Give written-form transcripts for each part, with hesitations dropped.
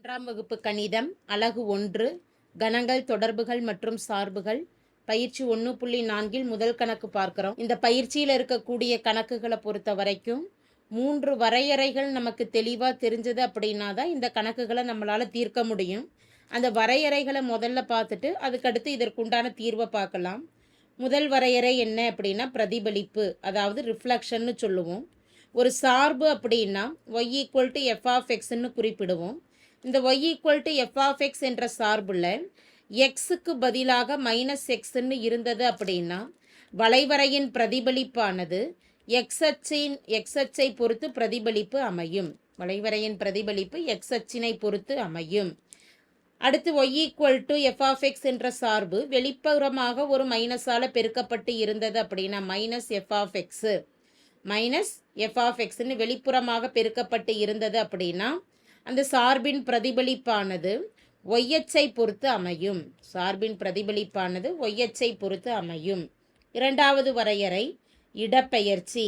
மூன்றாம் வகுப்பு கணிதம் அலகு 1 கணங்கள் தொடர்புகள் மற்றும் சார்புகள் பயிற்சி 1.4 முதல் கணக்கு பார்க்கிறோம். இந்த பயிற்சியில் இருக்கக்கூடிய கணக்குகளை பொறுத்த வரைக்கும் 3 வரையறைகள் நமக்கு தெளிவா தெரிஞ்சது அப்படின்னா தான் இந்த கணக்குகளை நம்மளால தீர்க்க முடியும். அந்த வரையறைகளை முதல்ல பார்த்துட்டு அதுக்கடுத்து இதற்குண்டான தீர்வை பார்க்கலாம். முதல் வரையறை என்ன அப்படின்னா பிரதிபலிப்பு, அதாவது ரிஃப்ளெக்ஷன்னு சொல்லுவோம். ஒரு சார்பு அப்படின்னா y = f(x)ன்னு குறிப்பிடுவோம். இந்த y = f(x) என்ற சார்புல எக்ஸுக்கு பதிலாக -x இருந்தது அப்படின்னா வளைவரையின் பிரதிபலிப்பானது எக்ஸ் அச்சை பொறுத்து பிரதிபலிப்பு அமையும். வளைவரையின் பிரதிபலிப்பு எக்ஸ் அச்சினை பொறுத்து அமையும். அடுத்து y = f(x) என்ற சார்பு வெளிப்புறமாக ஒரு மைனஸால பெருக்கப்பட்டு இருந்தது அப்படின்னா -f(x)ன்னு வெளிப்புறமாக பெருக்கப்பட்டு இருந்தது அப்படின்னா அந்த சார்பின் பிரதிபலிப்பானது y அச்சை பொறுத்து அமையும். சார்பின் பிரதிபலிப்பானது y அச்சை பொறுத்து அமையும். இரண்டாவது வரையறை இடப்பெயர்ச்சி.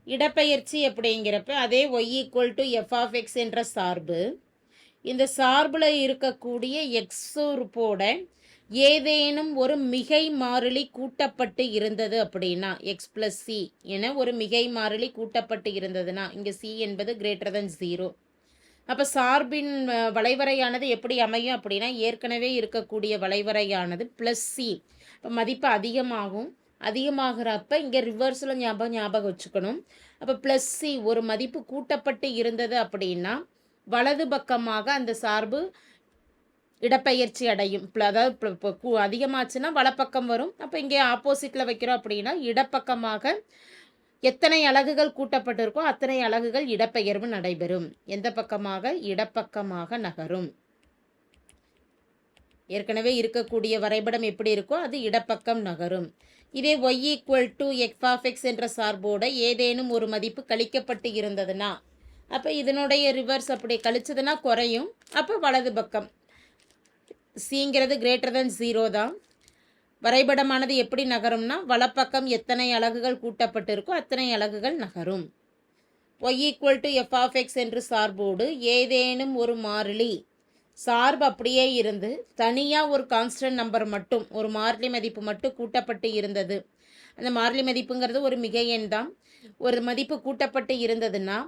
இடப்பெயர்ச்சி அப்படிங்கிறப்ப அதே y = f(x) என்ற சார்பு இந்த சார்புல இருக்கக்கூடிய எக்ஸ் உறுப்போட ஏதேனும் ஒரு மிகை மாறிலி கூட்டப்பட்டு இருந்தது அப்படின்னா x+c என ஒரு மிகை மாறிலி கூட்டப்பட்டு இருந்ததுன்னா இங்கே c என்பது > 0. அப்போ சார்பின் வளைவரையானது எப்படி அமையும் அப்படின்னா ஏற்கனவே இருக்கக்கூடிய வளைவரையானது +c. இப்போ மதிப்பு அதிகமாகும். அதிகமாகிறப்ப இங்கே ரிவர்ஸில் ஞாபகம் வச்சுக்கணும். அப்போ +c ஒரு மதிப்பு கூட்டப்பட்டு இருந்தது அப்படின்னா வலது பக்கமாக அந்த சார்பு இடப்பெயர்ச்சி அடையும். அதாவது அதிகமாச்சுன்னா வலப்பக்கம் வரும். அப்போ இங்கே ஆப்போசிட்டில் வைக்கிறோம் அப்படின்னா இடப்பக்கமாக எத்தனை அலகுகள் கூட்டப்பட்டிருக்கோ அத்தனை அலகுகள் இடப்பெயர்வு நடைபெறும். எந்த பக்கமாக? இடப்பக்கமாக நகரும். ஏற்கனவே இருக்கக்கூடிய வரைபடம் எப்படி இருக்கோ அது இடப்பக்கம் நகரும். இதே y = f(x) என்ற சார்போட ஏதேனும் ஒரு மதிப்பு கழிக்கப்பட்டு இருந்ததுன்னா அப்போ இதனுடைய ரிவர்ஸ் அப்படி கழிச்சதுன்னா குறையும். அப்போ வலது பக்கம் சிங்கிறது > 0 தான். வரைபடமானது எப்படி நகரும்னா வலப்பக்கம் எத்தனை அலகுகள் கூட்டப்பட்டிருக்கோ அத்தனை அலகுகள் நகரும். y = f(x) என்று சார்போடு ஏதேனும் ஒரு மாறிலி சார்பு அப்படியே இருந்து தனியாக ஒரு கான்ஸ்டன்ட் நம்பர் மட்டும் ஒரு மாறிலி மதிப்பு மட்டும் கூட்டப்பட்டு இருந்தது. அந்த மாறிலி மதிப்புங்கிறது ஒரு மிகை எண் தான். ஒரு மதிப்பு கூட்டப்பட்டு இருந்ததுன்னா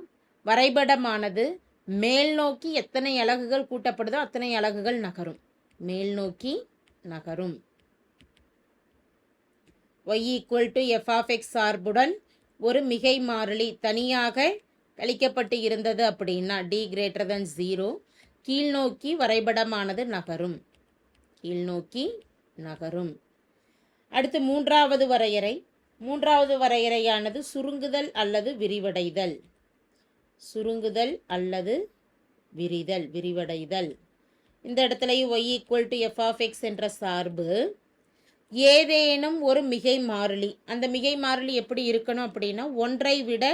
வரைபடமானது மேல் நோக்கி எத்தனை அலகுகள் கூட்டப்படுதோ அத்தனை அலகுகள் நகரும். மேல் நோக்கி நகரும். y = f(x) சார்புடன் ஒரு மிகை மாறிலி தனியாக கழிக்கப்பட்டு இருந்தது அப்படின்னா d > 0 கீழ்நோக்கி வரைபடமானது நகரும். கீழ்நோக்கி நகரும். அடுத்து மூன்றாவது வரையறை. மூன்றாவது வரையறையானது சுருங்குதல் அல்லது விரிவடைதல். சுருங்குதல் அல்லது விரிவடைதல். இந்த இடத்துல y = f(x) என்ற சார்பு ஏதேனும் ஒரு மிகை மாறிலி, அந்த மிகை மாறிலி எப்படி இருக்கணும் அப்படின்னா ஒன்றை விட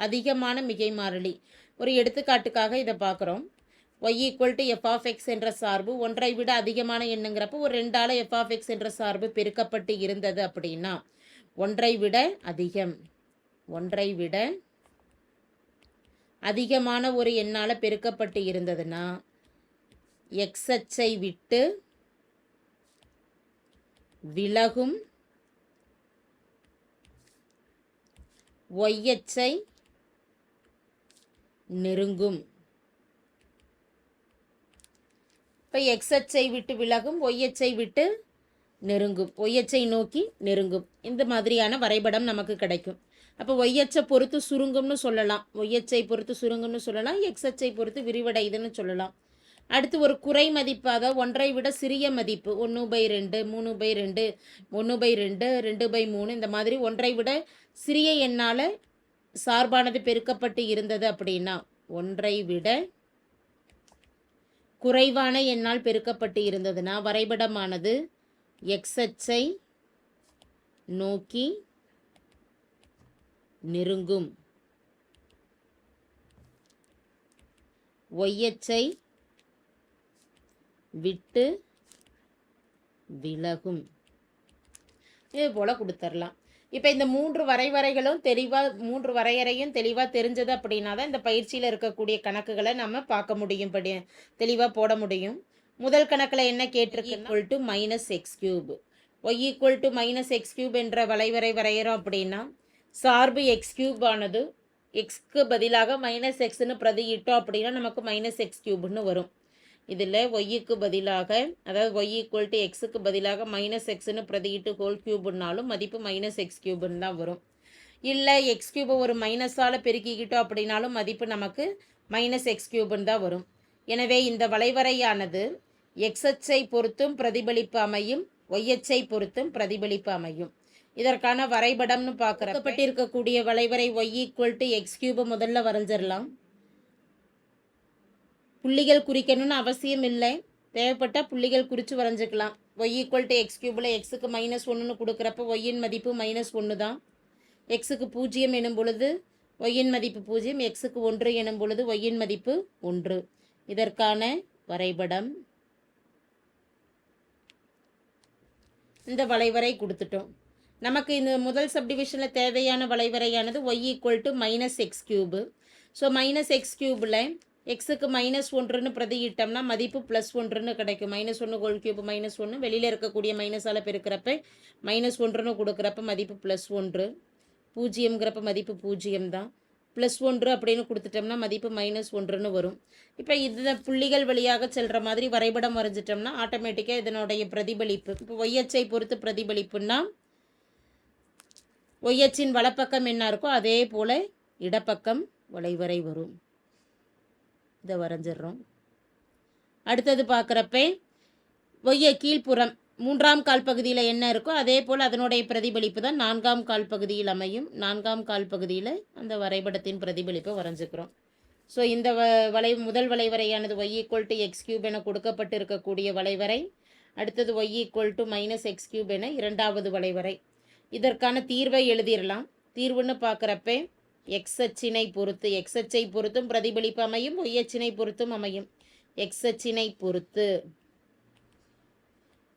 அதிகமான மிகை மாறிலி. ஒரு எடுத்துக்காட்டுக்காக இதை பார்க்குறோம். y = f(x) என்ற சார்பு ஒன்றை விட அதிகமான எண்ணுங்கிறப்போ ஒரு 2ஆல் f(x) என்ற சார்பு பெருக்கப்பட்டு இருந்தது அப்படின்னா ஒன்றை விட அதிகமான ஒரு எண்ணால் பெருக்கப்பட்டு இருந்ததுன்னா எக்ஸ் அச்சை விட்டு விலகும், y அச்சை நெருங்கும். இப்போ எக்ஸ் அச்சை விட்டு விலகும், y அச்சை விட்டு நெருங்கும், y அச்சை நோக்கி நெருங்கும். இந்த மாதிரியான வரைபடம் நமக்கு கிடைக்கும். அப்போ y அச்சை பொறுத்து சுருங்கும்னு சொல்லலாம், y அச்சை பொறுத்து சுருங்கும்னு சொல்லலாம், எக்ஸ் அச்சை பொறுத்து விரிவடையுதுன்னு சொல்லலாம். அடுத்து ஒரு குறை மதிப்பு, அதாவது ஒன்றை விட சிறிய மதிப்பு 1/2, 3/2, 1/2, 2/3 இந்த மாதிரி ஒன்றை விட சிறிய எண்ணால் சார்பானது பெருக்கப்பட்டு இருந்தது அப்படின்னா ஒன்றை விட குறைவான எண்ணால் பெருக்கப்பட்டு இருந்ததுன்னா வரைபடமானது எக்ஸ் அச்சை நோக்கி நெருங்கும், y அச்சை விட்டு விலகும். இது போல் கொடுத்துடலாம். இப்போ இந்த 3 வரைவரைகளும் மூன்று வரையறையும் தெளிவாக தெரிஞ்சது அப்படின்னா தான் இந்த பயிற்சியில் இருக்கக்கூடிய கணக்குகளை நம்ம பார்க்க முடியும், தெளிவாக போட முடியும். முதல் கணக்கில் என்ன கேட்டிருக்கு, equal to minus x cube. Y equal to minus x cube என்ற வளைவரை வரைகிறோம் அப்படின்னா சார்பு எக்ஸ் கியூப் ஆனது எக்ஸ்க்கு பதிலாக மைனஸ் எக்ஸ்ன்னு பிரதியிட்டோம் அப்படின்னா நமக்கு மைனஸ் எக்ஸ் கியூப்னு வரும். இதில் ஒய்க்கு பதிலாக, அதாவது ஒய் ஈக்குவல் டு எக்ஸுக்கு பதிலாக மைனஸ் எக்ஸ்ன்னு பிரதியிட்டு ஹோல் கியூப்னாலும் மதிப்பு மைனஸ் எக்ஸ் கியூப்னு தான் வரும். இல்லை எக்ஸ் கியூபை ஒரு மைனஸால் பெருக்கிக்கிட்டோம் அப்படின்னாலும் மதிப்பு நமக்கு மைனஸ் எக்ஸ் கியூப்னு தான் வரும். எனவே இந்த வளைவரையானது எக்ஸ் அச்சை பொறுத்தும் பிரதிபலிப்பு அமையும், ஒய் அச்சை பொறுத்தும் பிரதிபலிப்பு அமையும். இதற்கான வரைபடம்னு பார்க்கப்பட்டிருக்கக்கூடிய வளைவரை ஒய் ஈக்குவல் டு எக்ஸ் கியூபை முதல்ல வரைஞ்சிடலாம். புள்ளிகள் குறிக்கணும்னு அவசியம் இல்லை, தேவைப்பட்டால் புள்ளிகள் குறித்து வரைஞ்சிக்கலாம். ஒய் ஈக்குவல் டு எக்ஸ் கியூபில் எக்ஸுக்கு -1ன்னு கொடுக்குறப்ப ஒய்யின் மதிப்பு -1 தான். எக்ஸுக்கு 0 எனும் பொழுது ஒய்யின் மதிப்பு 0, எக்ஸுக்கு 1 எனும் பொழுது ஒய்யின் மதிப்பு 1. இதற்கான வரைபடம் இந்த வளைவரை கொடுத்துட்டோம். நமக்கு இந்த முதல் சப்டிவிஷனில் தேவையான வளைவரையானது y equal to minus x cube. So minus x கியூபில் எக்ஸுக்கு -1ன்னு பிரதியிட்டோம்னா மதிப்பு +1ன்னு கிடைக்கும். -1 ஹோல் கியூப் -1, வெளியில் இருக்கக்கூடிய மைனஸால் பெருக்கிறப்ப -1ன்னு கொடுக்குறப்ப மதிப்பு +1, 0ங்கிறப்ப மதிப்பு 0 தான். +1 அப்படின்னு கொடுத்துட்டோம்னா மதிப்பு -1ன்னு வரும். இப்போ இந்த புள்ளிகள் வழியாக செல்கிற மாதிரி வரைபடம் வரைஞ்சிட்டோம்னா ஆட்டோமேட்டிக்காக இதனுடைய பிரதிபலிப்பு, இப்போ ஒய்யச்சை பொறுத்து பிரதிபலிப்புன்னா ஒய்யச்சின் வலப்பக்கம் என்ன இருக்கோ அதே போல் இடப்பக்கம் வளைவரை வரும். இதை வரைஞ்சிட்றோம். அடுத்தது பார்க்குறப்ப ஒய்ய கீழ்ப்புறம் 3ஆம் கால் பகுதியில் என்ன இருக்கோ அதே போல் அதனுடைய பிரதிபலிப்பு தான் 4ஆம் கால் பகுதியில் அமையும். 4ஆம் கால் பகுதியில் அந்த வரைபடத்தின் பிரதிபலிப்பை வரைஞ்சிக்கிறோம். ஸோ இந்த முதல் வளைவரையானது y equal to x cube என கொடுக்கப்பட்டு இருக்கக்கூடிய வளைவரை. அடுத்தது y equal to minus x cube என இரண்டாவது வளைவரை. இதற்கான தீர்வை எழுதிடலாம். தீர்வுன்னு பார்க்குறப்ப எக்ஸ் அச்சினை பொறுத்து, எக்ஸ் அச்சை பொறுத்தும் பிரதிபலிப்பு அமையும், ஒய் அச்சினை பொறுத்தும் அமையும். எக்ஸ் அச்சினை பொறுத்து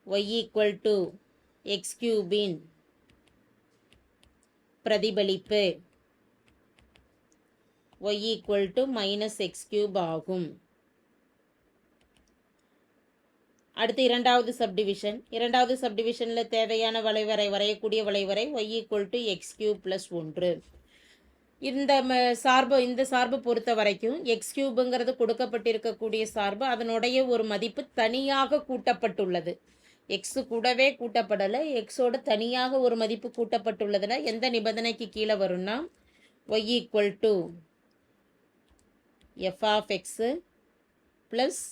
y ஈக்குவல் டு எக்ஸ் கியூபின் பிரதிபலிப்பு y equal to minus x cube ஆகும். அடுத்து இரண்டாவது சப்டிவிஷனில் தேவையான வளைவரை வரையக்கூடிய வளைவரை y equal to x cube plus 1. இந்த சார்பு பொறுத்த வரைக்கும் எக்ஸ் கியூபுங்கிறது கொடுக்கப்பட்டிருக்கக்கூடிய சார்பு, அதனுடைய ஒரு மதிப்பு தனியாக கூட்டப்பட்டுள்ளது. எக்ஸு கூடவே கூட்டப்படலை, எக்ஸோட தனியாக ஒரு மதிப்பு கூட்டப்பட்டுள்ளதுன்னா எந்த நிபந்தனைக்கு கீழே வரும்னா y equal to f of x plus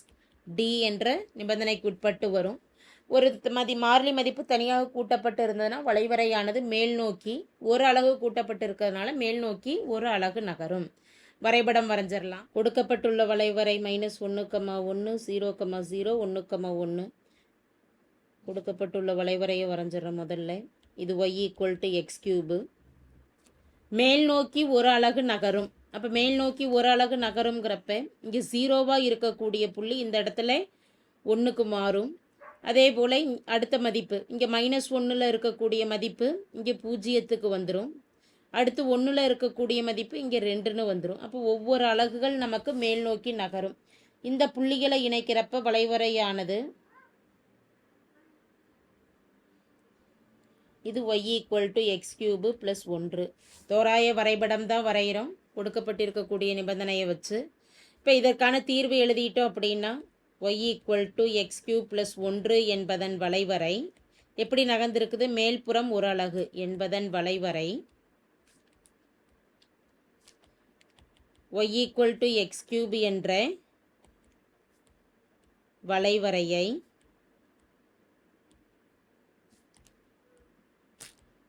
t என்ற நிபந்தனைக்கு உட்பட்டு வரும். ஒரு மாறிலி மதிப்பு தனியாக கூட்டப்பட்டு இருந்ததுன்னா வளைவரையானது மேல் நோக்கி ஒரு அலகு கூட்டப்பட்டு இருக்கிறதுனால மேல் நோக்கி ஒரு அலகு நகரும். வரைபடம் வரைஞ்சிடலாம். கொடுக்கப்பட்டுள்ள வளைவரை -1, 1, 0, 0, 1, 1. கொடுக்கப்பட்டுள்ள வளைவரையை வரைஞ்சிடறோம். முதல்ல இது y equal to x cube. மேல் நோக்கி ஒரு அலகு நகரும். அப்போ மேல் நோக்கி ஒரு அலகு நகருங்கிறப்ப இங்கே 0வாக இருக்கக்கூடிய புள்ளி இந்த இடத்துல 1க்கு மாறும். அதே போல் அடுத்த மதிப்பு இங்கே -1ல் இருக்கக்கூடிய மதிப்பு இங்கே 0க்கு வந்துடும். அடுத்து 1ல் இருக்கக்கூடிய மதிப்பு இங்கே 2ன்னு வந்துடும். அப்போ ஒவ்வொரு அலகுகள் நமக்கு மேல் நோக்கி நகரும். இந்த புள்ளிகளை இணைக்கிறப்ப வளைவரையானது இது y equal to x cube plus 1. தோராய வரைபடம் தான் வரைகிறோம் கொடுக்கப்பட்டிருக்கக்கூடிய நிபந்தனையை வச்சு. இப்போ இதற்கான தீர்வு எழுதிட்டோம் அப்படின்னா y equal to x cube plus 1 என்பதன் வளைவரை எப்படி நகர்ந்திருக்குது, மேல்புறம் ஒரு அலகு என்பதன் வளைவரை y equal to x cube என்ற வளைவரையை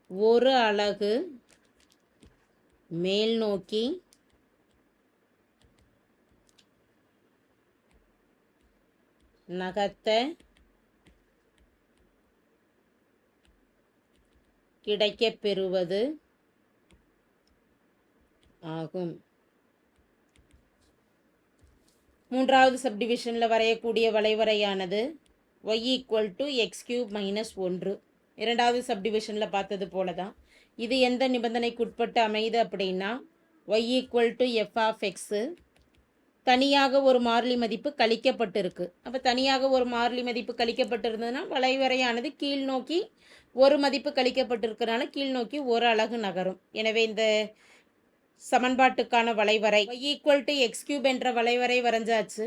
ஒரு அலகு மேல் நோக்கி நகர்த்த கிடைக்கப்பெறுவது ஆகும். மூன்றாவது சப்டிவிஷனில் வரையக்கூடிய வளைவரையானது y equal to x cube -1. இரண்டாவது சப்டிவிஷனில் பார்த்தது போல தான் இது எந்த நிபந்தனைக்கு உட்பட்டு அமையுது அப்படின்னா y equal to f of x தனியாக ஒரு மாறிலி மதிப்பு கழிக்கப்பட்டிருக்கு. அப்போ தனியாக ஒரு மாறிலி மதிப்பு கழிக்கப்பட்டிருந்ததுன்னா வளைவரையானது கீழ் நோக்கி ஒரு மதிப்பு கழிக்கப்பட்டிருக்கிறனால கீழ் நோக்கி ஒரு அலகு நகரும். எனவே இந்த சமன்பாட்டுக்கான வளைவரை y equal to x cube என்ற வளைவரை வரைஞ்சாச்சு.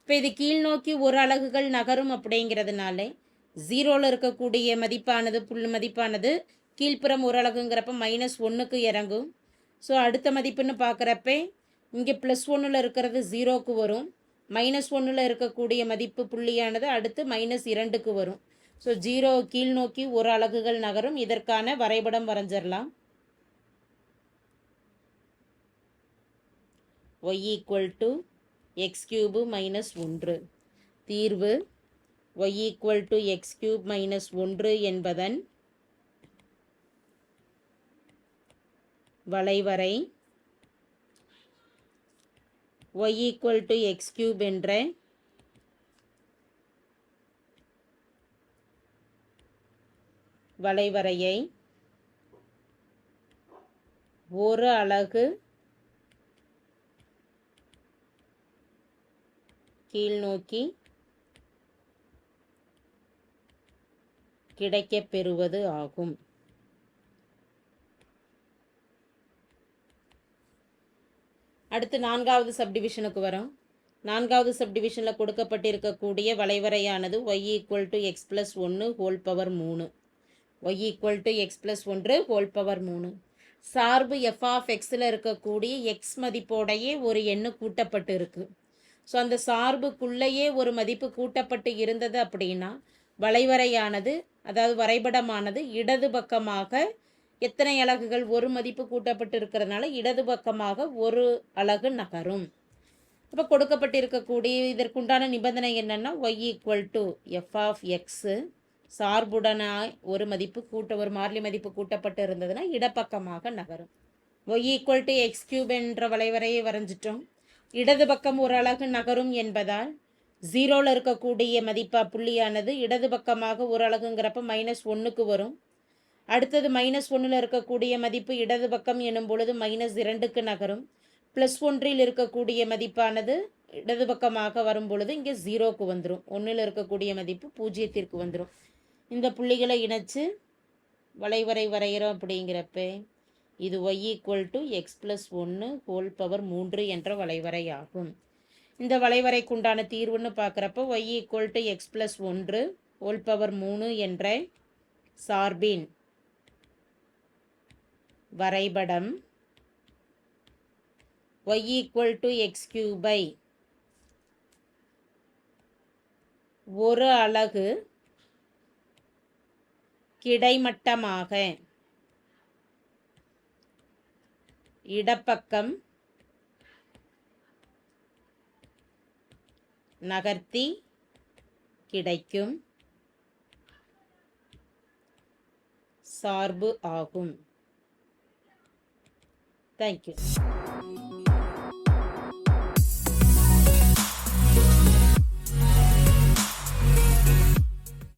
இப்போ இது கீழ் நோக்கி ஒரு அலகுகள் நகரும் அப்படிங்கிறதுனால ஜீரோவில் இருக்கக்கூடிய மதிப்பானது மதிப்பானது கீழ்ப்புறம் ஒரு அலகுங்கிறப்ப -1க்கு இறங்கும். ஸோ அடுத்த மதிப்புன்னு பார்க்குறப்ப இங்கே +1 இருக்கிறது 0க்கு வரும். -1 இருக்கக்கூடிய மதிப்பு புள்ளியானது அடுத்து -2க்கு வரும். ஸோ 0 கீழ் நோக்கி ஒரு அலகுகள் நகரும். இதற்கான வரைபடம் வரைஞ்சிடலாம். y equal to x cube -1. தீர்வு y equal to x cube -1 என்பதன் வளைவரை y equal to x cube என்ற வளைவரையை ஒரு அலகு கீழ் நோக்கி கிடைக்கப் பெறுவது ஆகும். அடுத்து 4வது சப்டிவிஷனுக்கு வரோம். 4வது சப்டிவிஷனில் கொடுக்கப்பட்டிருக்கக்கூடிய வளைவரையானது y equal to X plus 1 whole power 3. y equal to X plus 1 whole power 3. சார்பு எஃப் ஆஃப் எக்ஸில் இருக்கக்கூடிய எக்ஸ் மதிப்போடையே ஒரு எண்ணு கூட்டப்பட்டு இருக்குது. ஸோ அந்த சார்புக்குள்ளேயே ஒரு மதிப்பு கூட்டப்பட்டு இருந்தது அப்படின்னா வளைவரையானது அதாவது வரைபடமானது இடது பக்கமாக எத்தனை அலகுகள் ஒரு மதிப்பு கூட்டப்பட்டு இருக்கிறதுனால இடது பக்கமாக ஒரு அலகு நகரும். இப்போ கொடுக்கப்பட்டிருக்கக்கூடிய இதற்குண்டான நிபந்தனை என்னென்னா y equal to f of x சார்புடனாய் ஒரு மாறிலி மதிப்பு கூட்டப்பட்டு இருந்ததுன்னா இடப்பக்கமாக நகரும். y equal to x cube என்ற வளைவரையை வரைஞ்சிட்டோம். இடது பக்கம் ஒரு அலகு நகரும் என்பதால் 0வில் இருக்கக்கூடிய புள்ளியானது இடது பக்கமாக ஒரு அலகுங்கிறப்ப -1க்கு வரும். அடுத்தது -1ல் இருக்கக்கூடிய மதிப்பு இடது பக்கம் எனும் பொழுது -2க்கு நகரும். +1 இருக்கக்கூடிய மதிப்பானது இடது பக்கமாக வரும் பொழுது இங்கே 0க்கு வந்துடும். 1ல் இருக்கக்கூடிய மதிப்பு 0க்கு வந்துடும். இந்த புள்ளிகளை இணைச்சு வளைவரை வரைகிறோம். அப்படிங்கிறப்ப இது y equal to X plus 1 whole power 3 என்ற வளைவரை ஆகும். இந்த வளைவரைக்குண்டான தீர்வுன்னு பார்க்குறப்ப y equal to X plus 1 whole power 3 என்ற சார்பின் வரைபடம் y ஈக்குவல் டு எக்ஸ் கியூபை ஒரு அலகு கிடைமட்டமாக இடப்பக்கம் நகர்த்தி கிடைக்கும் சார்பு ஆகும். தேங்க்யூ.